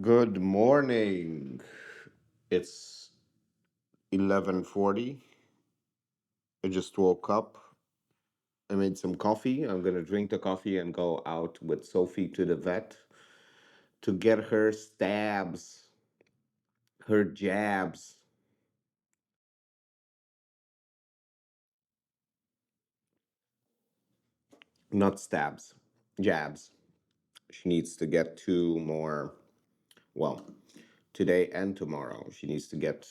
Good morning. It's 11:40. I just woke up. I made some coffee. I'm going to drink the coffee and go out with Sophie to the vet to get her stabs, her jabs, not stabs, jabs. She needs to get two more, well, today and tomorrow. She needs to get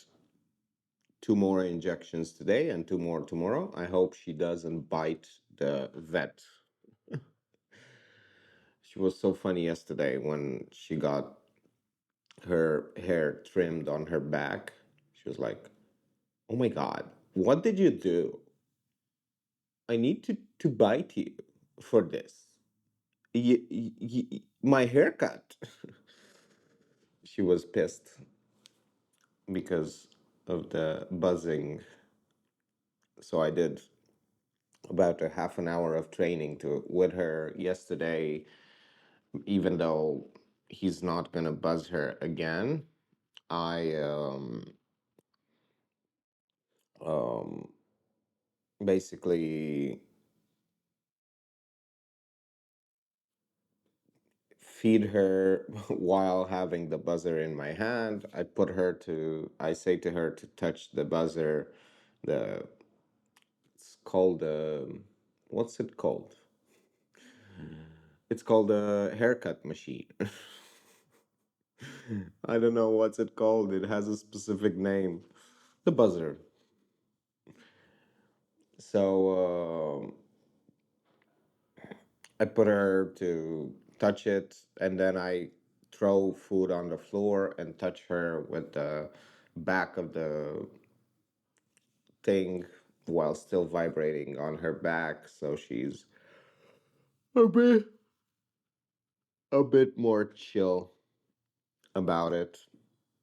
two more injections today and two more tomorrow. I hope she doesn't bite the vet. She was so funny yesterday when she got her hair trimmed on her back. She was like, "Oh my God, what did you do? I need to bite you for this. My haircut." She was pissed because of the buzzing. So I did about a half an hour of training to with her yesterday, even though he's not gonna buzz her again. I um basically feed her while having the buzzer in my hand. I say to her to touch the buzzer. The It's called what's it called? It's called a haircut machine. I don't know what's it called. It has a specific name. The buzzer. So I put her to touch it, and then I throw food on the floor and touch her with the back of the thing while still vibrating on her back. So she's a bit, a bit more chill about it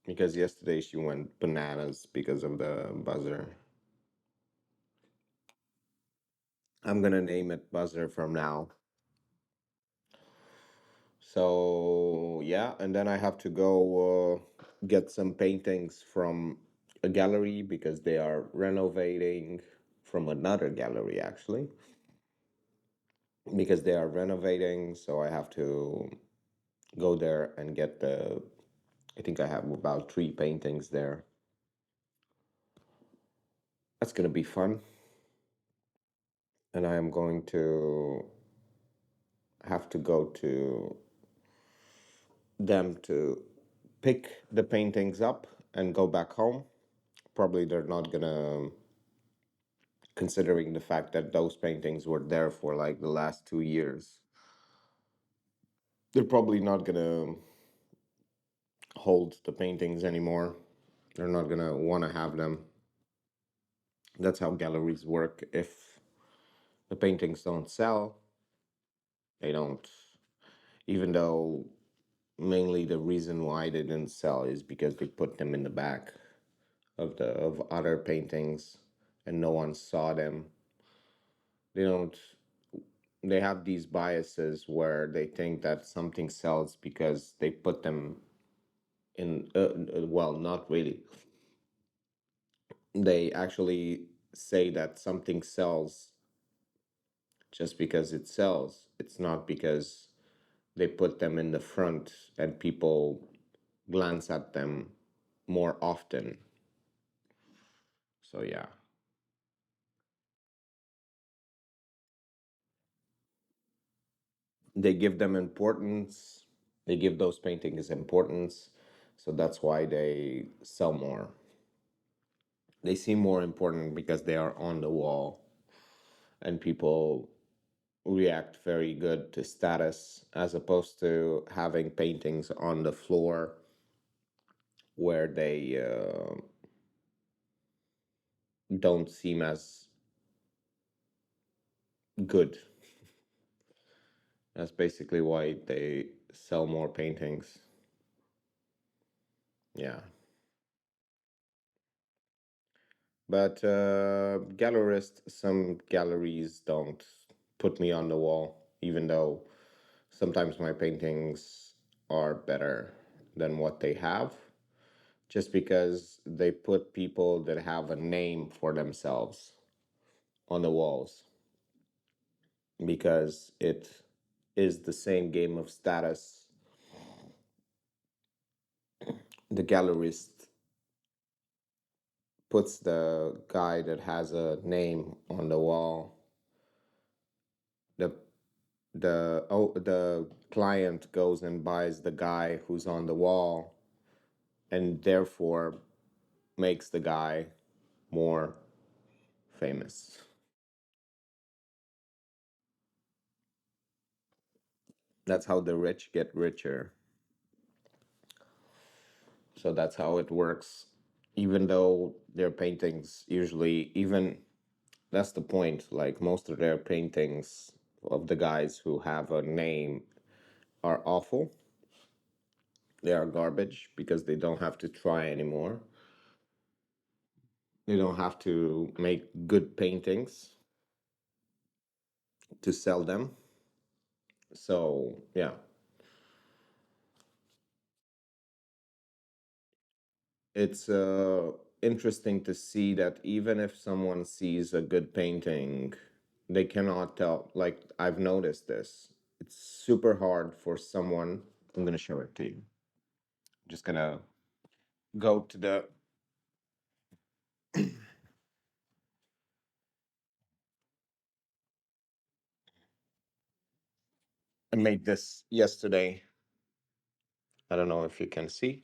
because yesterday she went bananas because of the buzzer. I'm gonna name it Buzzer from now. So yeah, and then I have to go get some paintings from a gallery because they are renovating from another gallery actually because they are renovating. So I have to go there and get the. I think I have about three paintings there. That's gonna be fun, and I am going to have to go to them to pick the paintings up and go back home. Probably they're not gonna, considering the fact that those paintings were there for like the last 2 years, they're probably not gonna hold the paintings anymore. They're not gonna want to have them. That's how galleries work. If the paintings don't sell, they don't. Even though mainly the reason why they didn't sell is because they put them in the back of other paintings and no one saw them. They don't they have these biases where they think that something sells because they put them in well, not really. They actually say that something sells just because it sells. It's not because they put them in the front and people glance at them more often. So yeah, they give them importance. They give those paintings importance. So that's why they sell more. They seem more important because they are on the wall and people react very good to status as opposed to having paintings on the floor where they don't seem as good. That's basically why they sell more paintings. Yeah. But some galleries don't put me on the wall, even though sometimes my paintings are better than what they have, just because they put people that have a name for themselves on the walls, because it is the same game of status. The gallerist puts the guy that has a name on the wall. The the client goes and buys the guy who's on the wall, and therefore makes the guy more famous. That's how the rich get richer. So that's how it works. Even though their paintings usually, even that's the point, like most of their paintings of the guys who have a name are awful. They are garbage because they don't have to try anymore. They don't have to make good paintings to sell them. So, yeah, it's interesting to see that even if someone sees a good painting, they cannot tell. Like, I've noticed this. It's super hard for someone. I'm going to show it to you. Just going to go to the. I made this yesterday. I don't know if you can see.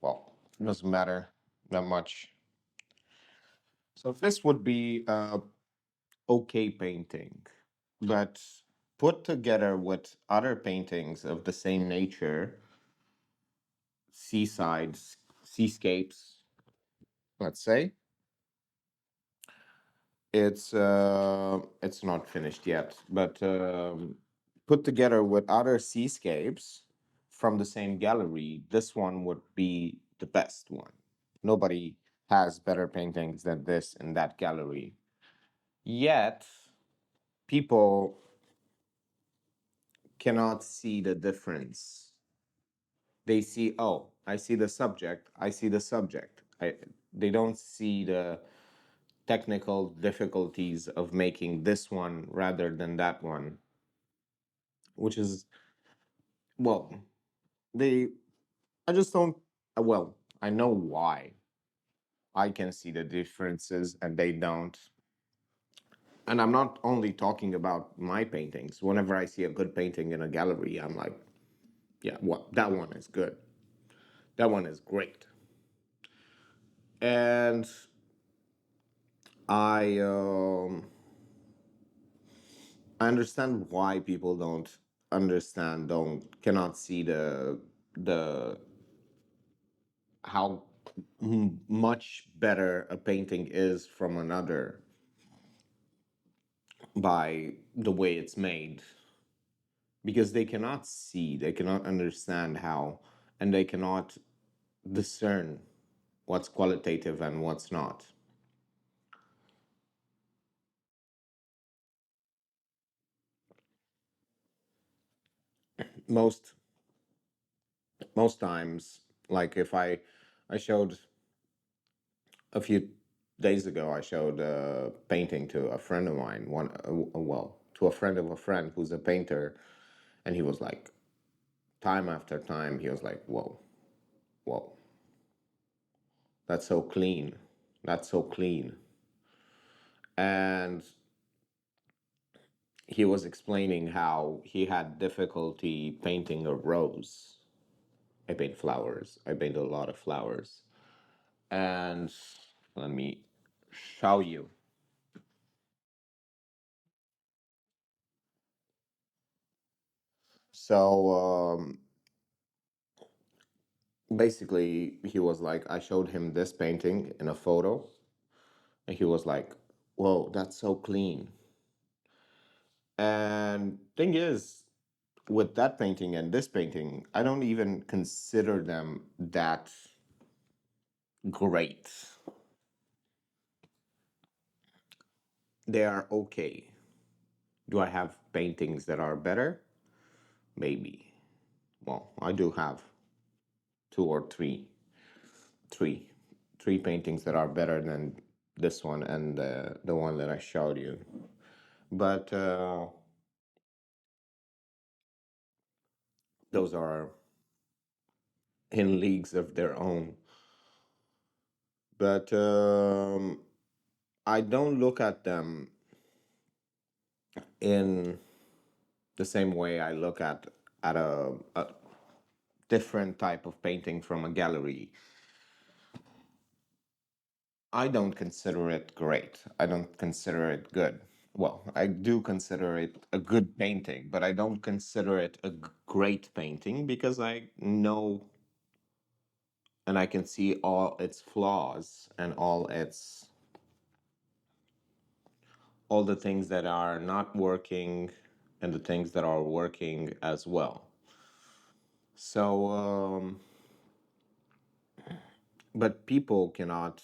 Well, it doesn't matter that much. So this would be a okay painting, but put together with other paintings of the same nature, seasides, seascapes, let's say, it's not finished yet, but put together with other seascapes from the same gallery, this one would be the best one. Nobody has better paintings than this in that gallery. Yet, people cannot see the difference. They see, oh, I see the subject, I see the subject. They don't see the technical difficulties of making this one rather than that one, which is, well, they, I just don't, well, I know why. I can see the differences and they don't. And I'm not only talking about my paintings. Whenever I see a good painting in a gallery, I'm like, yeah, what, that one is good. That one is great. And I I understand why people don't understand, don't cannot see the how much better a painting is from another by the way it's made, because they cannot see, they cannot understand how, and they cannot discern what's qualitative and what's not. Most most times, like if I showed a few days ago, I showed a painting to a friend of mine, well, to a friend of a friend who's a painter, and he was like, time after time, he was like, whoa, whoa, that's so clean, that's so clean. And he was explaining how he had difficulty painting a rose. I paint flowers, I paint a lot of flowers. And let me show you. So, basically he was like, I showed him this painting in a photo, and he was like, whoa, that's so clean. And thing is, with that painting and this painting, I don't even consider them that great. They are okay. Do I have paintings that are better? Maybe. Well, I do have. two or three, three paintings that are better than this one and the one that I showed you. But those are in leagues of their own. But I don't look at them in the same way I look at a different type of painting from a gallery. I don't consider it great. I don't consider it good. Well, I do consider it a good painting, but I don't consider it a great painting because I know and I can see all its flaws and all the things that are not working and the things that are working as well. So, but people cannot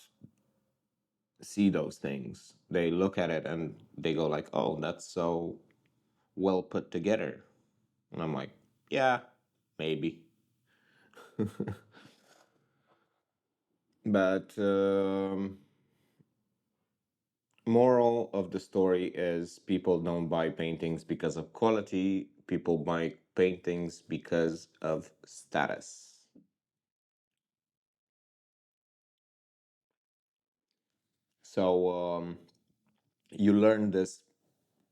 see those things. They look at it and they go like, "Oh, that's so well put together." And I'm like, "Yeah, maybe." But moral of the story is people don't buy paintings because of quality. People buy paintings because of status. So you learn this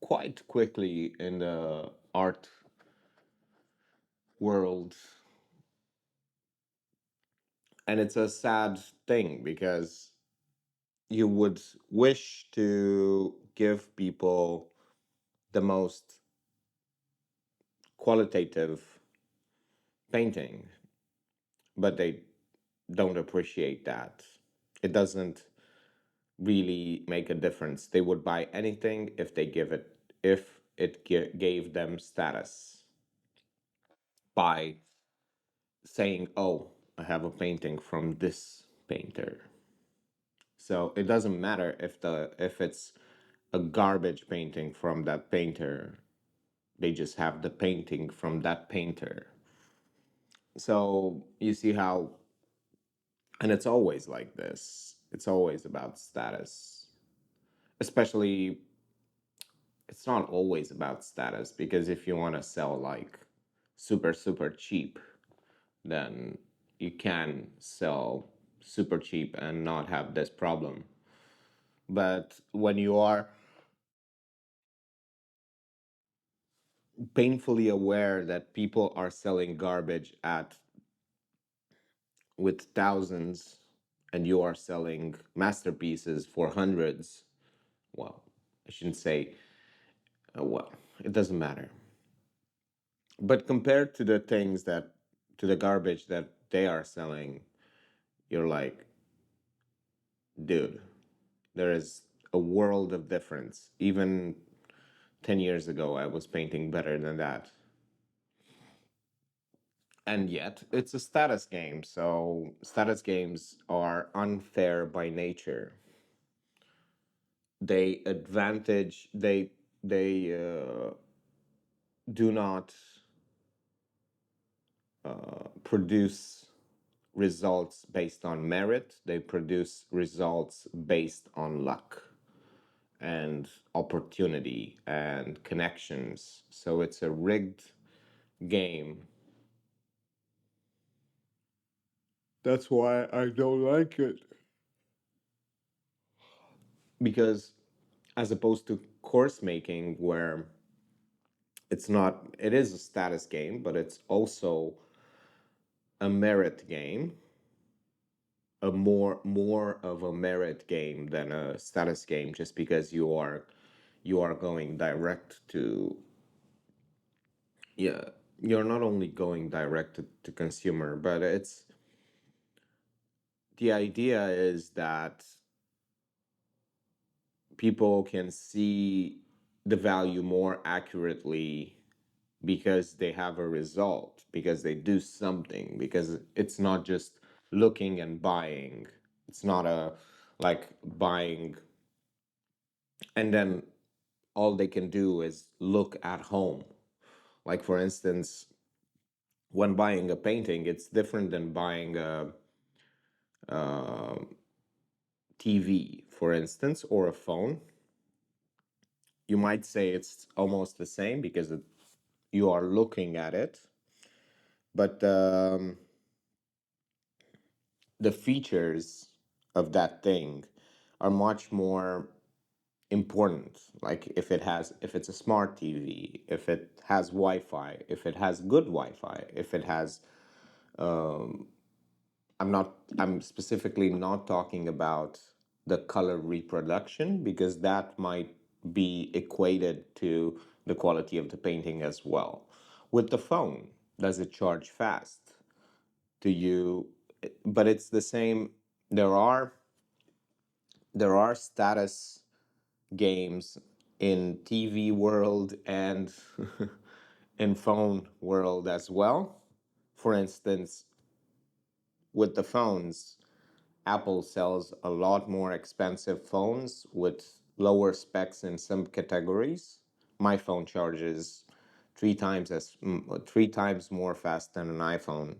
quite quickly in the art world. And it's a sad thing because you would wish to give people the most qualitative painting, but they don't appreciate that. It doesn't really make a difference. They would buy anything if it gave them status by saying, "Oh, I have a painting from this painter." So it doesn't matter if it's a garbage painting from that painter. They just have the painting from that painter. So you see how, and it's always like this. It's always about status. Especially, it's not always about status because if you want to sell like super, super cheap, then you can sell super cheap and not have this problem. But when you are painfully aware that people are selling garbage at with thousands and you are selling masterpieces for hundreds, well, I shouldn't say, well, it doesn't matter. But compared to the things that, to the garbage that they are selling, you're like, dude, there is a world of difference. Even 10 years ago, I was painting better than that. And yet, it's a status game. So, status games are unfair by nature. They do not produce results based on merit. They produce results based on luck and opportunity and connections. So it's a rigged game. That's why I don't like it. Because as opposed to course making, where it's not, it is a status game, but it's also a merit game, a more of a merit game than a status game, just because you are going direct to, yeah, you're not only going direct to consumer, but it's, the idea is that people can see the value more accurately because they have a result, because they do something, because it's not just looking and buying. It's not a like buying and then all they can do is look at home. Like for instance, when buying a painting, it's different than buying a, TV, for instance, or a phone. You might say it's almost the same because you are looking at it, but the features of that thing are much more important. Like if it's a smart TV, if it has Wi-Fi, if it has good Wi-Fi, if it has I'm specifically not talking about the color reproduction because that might be equated to the quality of the painting as well. With the phone, does it charge fast? Do you But it's the same. There are status games in TV world and in phone world as well. For instance, with the phones, Apple sells a lot more expensive phones with lower specs in some categories. My phone charges 3 times more fast than an iPhone,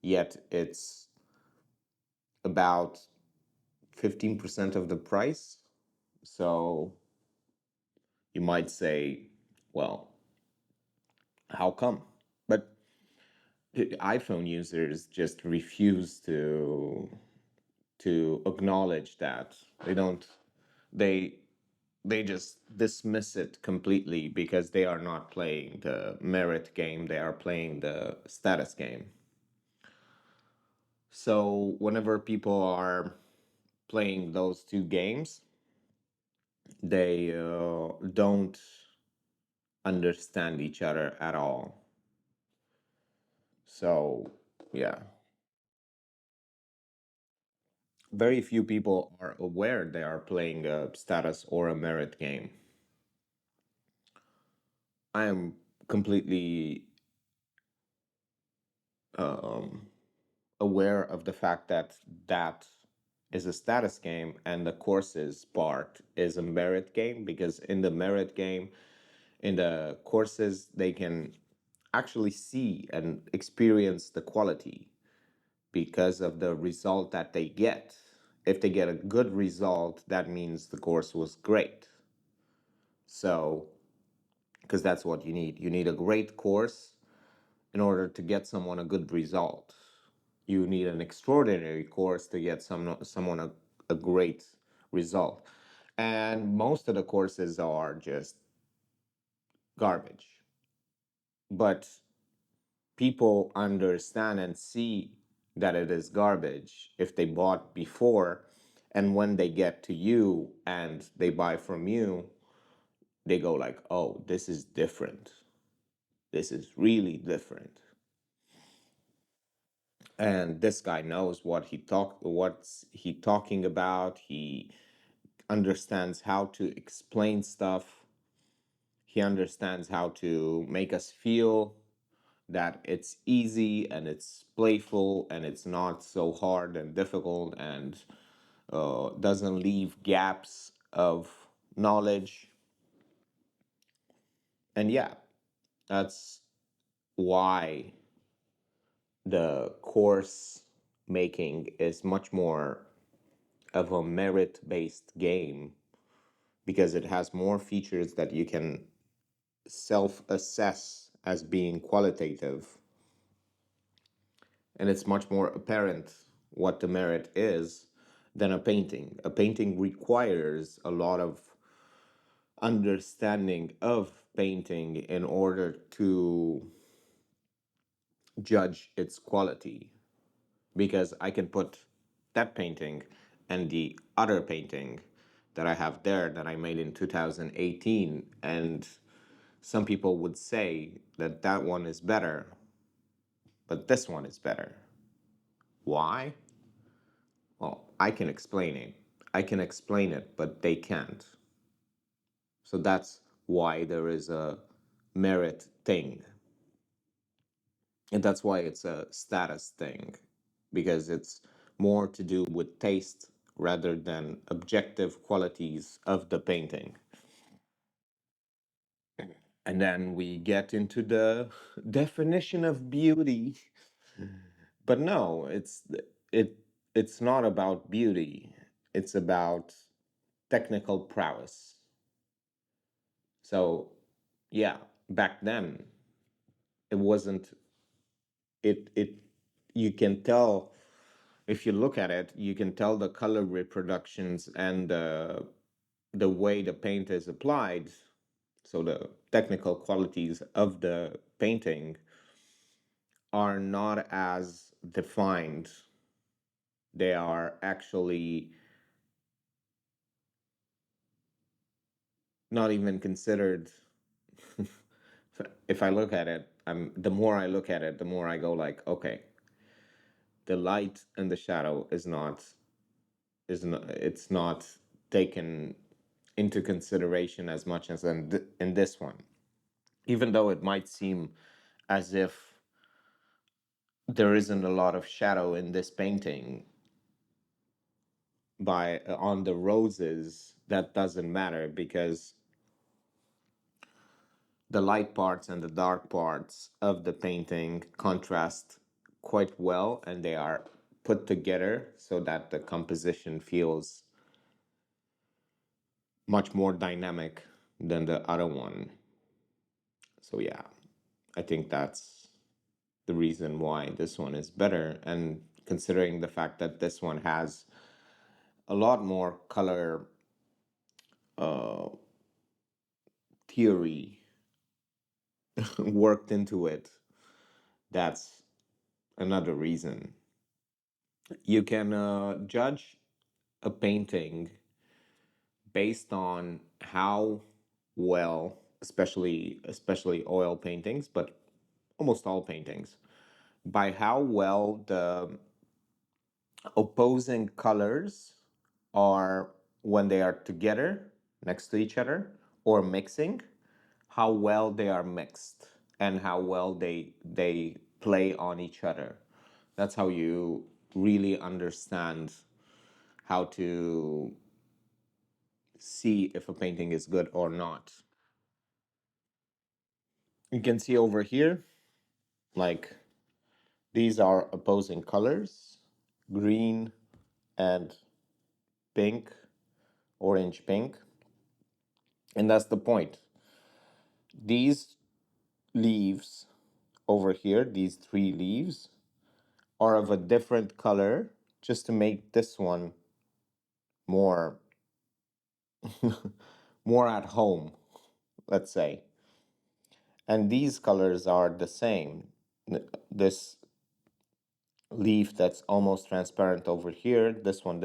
yet it's about 15% of the price. So you might say, well, how come? But iPhone users just refuse to acknowledge that. They they just dismiss it completely because they are not playing the merit game, they are playing the status game. So whenever people are playing those two games, they don't understand each other at all. So yeah, very few people are aware they are playing a status or a merit game. I am completely um, aware of the fact that that is a status game and the courses part is a merit game, because in the merit game, in the courses, they can actually see and experience the quality because of the result that they get. If they get a good result, that means the course was great. So, because that's what you need. You need a great course in order to get someone a good result. You need an extraordinary course to get someone a great result. And most of the courses are just garbage. But people understand and see that it is garbage if they bought before, and when they get to you and they buy from you, they go like, "Oh, this is different. This is really different." And this guy knows what's he talking about. He understands how to explain stuff. He understands how to make us feel that it's easy and it's playful and it's not so hard and difficult, and doesn't leave gaps of knowledge. And yeah, that's why the course making is much more of a merit based game, because it has more features that you can self assess as being qualitative, and it's much more apparent what the merit is than a painting. A painting requires a lot of understanding of painting in order to judge its quality, because I can put that painting and the other painting that I have there that I made in 2018, and some people would say that that one is better, but this one is better. Why? Well, I can explain it. I can explain it, but they can't. So that's why there is a merit thing. And that's why it's a status thing, because it's more to do with taste rather than objective qualities of the painting. And then we get into the definition of beauty. But no, it it's not about beauty. It's about technical prowess. So, yeah, back then it wasn't it you can tell if you look at it, you can tell the color reproductions and the way the paint is applied. So the technical qualities of the painting are not as defined. They are actually not even considered. If I look at it, the more I look at it, the more I go like, okay, the light and the shadow is not it's not taken into consideration as much as in this one. Even though it might seem as if there isn't a lot of shadow in this painting by on the roses, that doesn't matter because the light parts and the dark parts of the painting contrast quite well, and they are put together so that the composition feels much more dynamic than the other one. So yeah, I think that's the reason why this one is better. And considering the fact that this one has a lot more color uh, theory worked into it, that's another reason. You can judge a painting based on how well, especially oil paintings, but almost all paintings, by how well the opposing colors are when they are together next to each other or mixing, how well they are mixed and how well they play on each other. That's how you really understand how to see if a painting is good or not. You can see over here, like these are opposing colors, green and pink, orange pink. And that's the point. These leaves over here, these three leaves, are of a different color just to make this one more more at home, let's say. And these colors are the same. This leaf that's almost transparent over here, this one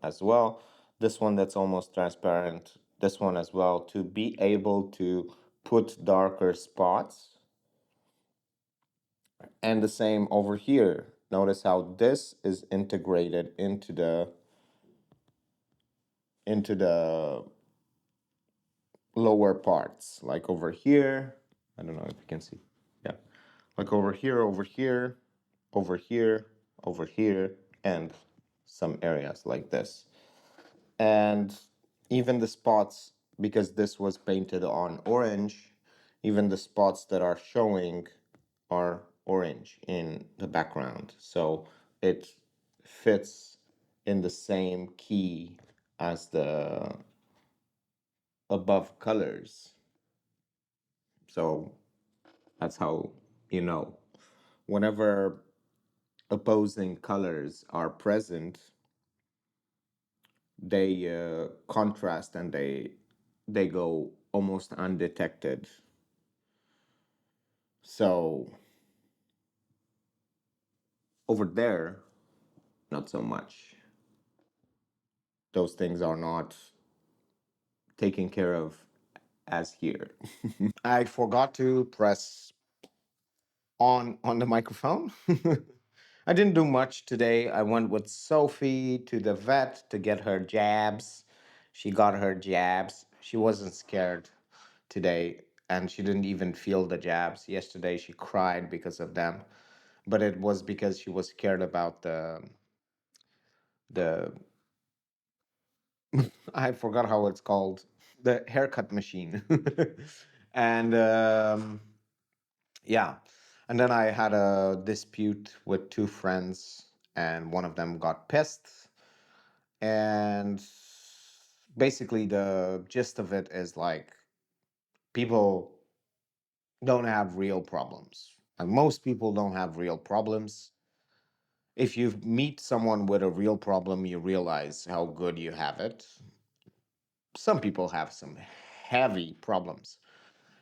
as well, this one that's almost transparent, this one as well, to be able to put darker spots. And the same over here. Notice how this is integrated into the lower parts, like over here. I don't know if you can see. Yeah. Like over here, over here, over here, over here, and some areas like this. And even the spots, because this was painted on orange, even the spots that are showing are orange in the background. So it fits in the same key as the above colors. So that's how you know whenever opposing colors are present, they contrast and they go almost undetected. So over there, not so much. Those things are not taken care of as here. I forgot to press on the microphone. I didn't do much today. I went with Sophie to the vet to get her jabs. She got her jabs. She wasn't scared today, and she didn't even feel the jabs. Yesterday she cried because of them, but it was because she was scared about the I forgot how it's called, the haircut machine. And yeah, and then I had a dispute with two friends, and one of them got pissed. And basically, the gist of it is like people don't have real problems. And most people don't have real problems. If you meet someone with a real problem, you realize how good you have it. Some people have some heavy problems.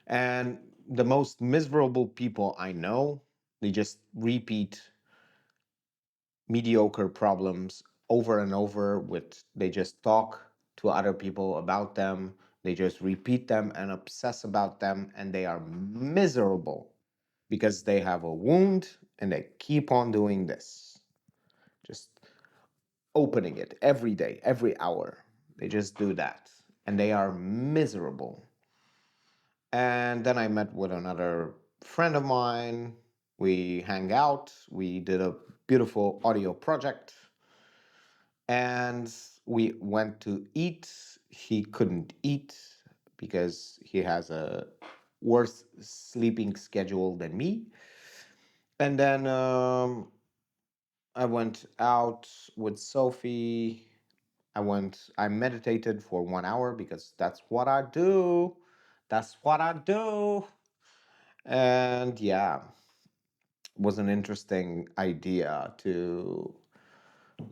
And the most miserable people I know, they just repeat mediocre problems over and over with they just talk to other people about them, they just repeat them and obsess about them, and they are miserable because they have a wound and they keep on doing this, just opening it every day, every hour. They just do that and they are miserable. And then I met with another friend of mine. We hang out, we did a beautiful audio project, and we went to eat. He couldn't eat because he has a worse sleeping schedule than me. And then I went out with Sophie. I meditated for 1 hour because that's what I do. That's what I do. And yeah, was an interesting idea to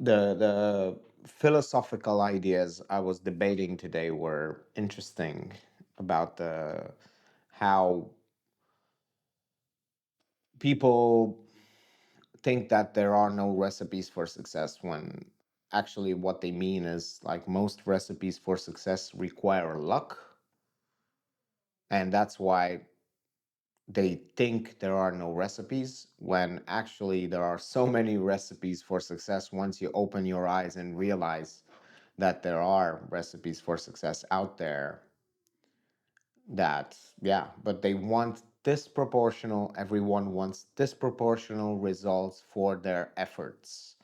the philosophical ideas I was debating today were interesting about the how people think that there are no recipes for success when actually what they mean is like most recipes for success require luck, and that's why they think there are no recipes when actually there are so many recipes for success once you open your eyes and realize that there are recipes for success out there. That, yeah, but they want disproportional, everyone wants disproportional results for their efforts.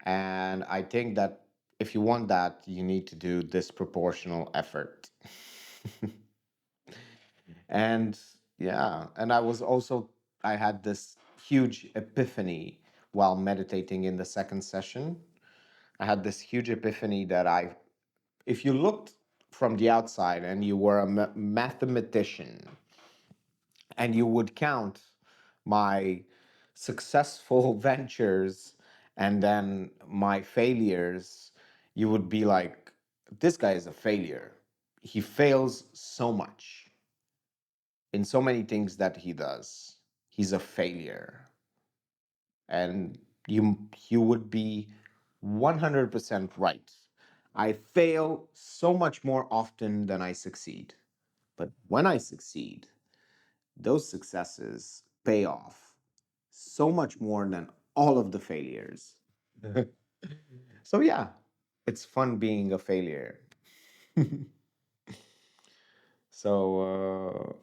And I think that if you want that, you need to do disproportional effort. And yeah, and I had this huge epiphany while meditating in the second session. I had this huge epiphany that if you looked from the outside and you were a mathematician and you would count my successful ventures and then my failures, you would be like, this guy is a failure. He fails so much in so many things that he does. He's a failure. And you would be 100% right. I fail so much more often than I succeed. But when I succeed, those successes pay off so much more than all of the failures. So yeah, it's fun being a failure. So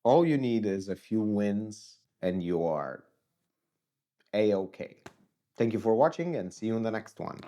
all you need is a few wins and you are a okay. Thank you for watching and see you in the next one.